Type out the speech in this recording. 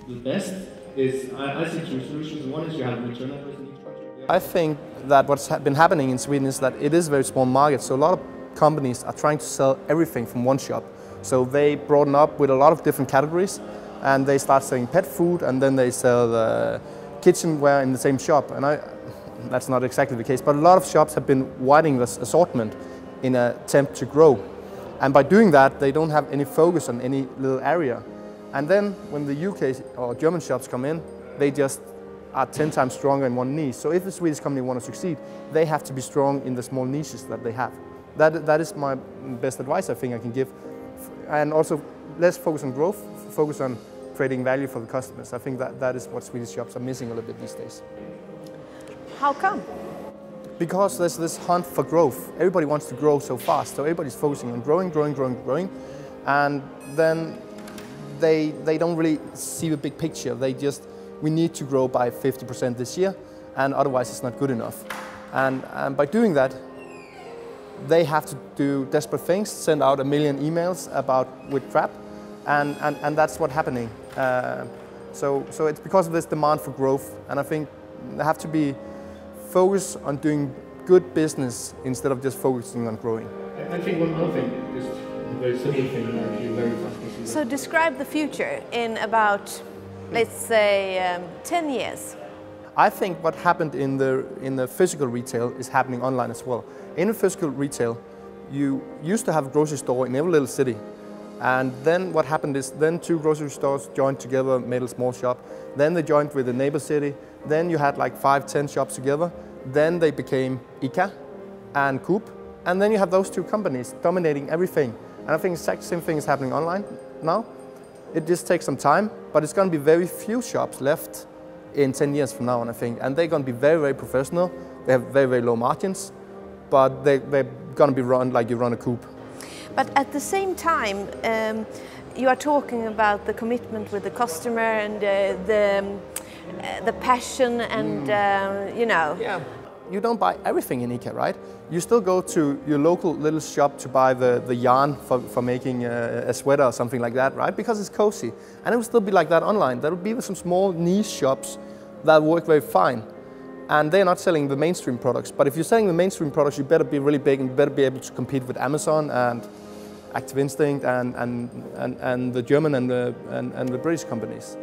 the best is, I see two solutions. One is you have return address in each country. I think that what's been happening in Sweden is that it is a very small market, so a lot of companies are trying to sell everything from one shop. So they broaden up with a lot of different categories, and they start selling pet food, and then they sell kitchenware in the same shop. And that's not exactly the case, but a lot of shops have been widening this assortment in an attempt to grow. And by doing that, they don't have any focus on any little area. And then when the UK or German shops come in, they just are 10 times stronger in one niche. So if a Swedish company want to succeed, they have to be strong in the small niches that they have. That is my best advice I think I can give. And also, let's focus on growth, focus on creating value for the customers. I think that is what Swedish shops are missing a little bit these days. How come? Because there's this hunt for growth. Everybody wants to grow so fast, so everybody's focusing on growing, and then they don't really see the big picture. We need to grow by 50% this year, and otherwise it's not good enough. And by doing that, they have to do desperate things, send out 1 million emails with crap, and that's what's happening. So it's because of this demand for growth, and I think they have to be focused on doing good business instead of just focusing on growing. I think one other thing, just a very simple thing that I feel very fast. So describe the future in about, let's say, 10 years. I think what happened in the physical retail is happening online as well. In the physical retail, you used to have a grocery store in every little city. And then what happened is then 2 grocery stores joined together, made a small shop. Then they joined with a neighbor city. Then you had like 5-10 shops together. Then they became ICA and Coop. And then you have those 2 companies dominating everything. And I think the exact same thing is happening online now. It just takes some time, but it's going to be very few shops left in 10 years from now on, I think. And they're going to be very, very professional. They have very, very low margins, but they're going to be run like you run a Coop. But at the same time, you are talking about the commitment with the customer and the passion and, you know. Yeah. You don't buy everything in ICA, right? You still go to your local little shop to buy the yarn for making a sweater or something like that, right? Because it's cozy. And it will still be like that online. There will be some small niche shops that work very fine. And they're not selling the mainstream products. But if you're selling the mainstream products, you better be really big and you better be able to compete with Amazon and Active Instinct and the German and the British companies.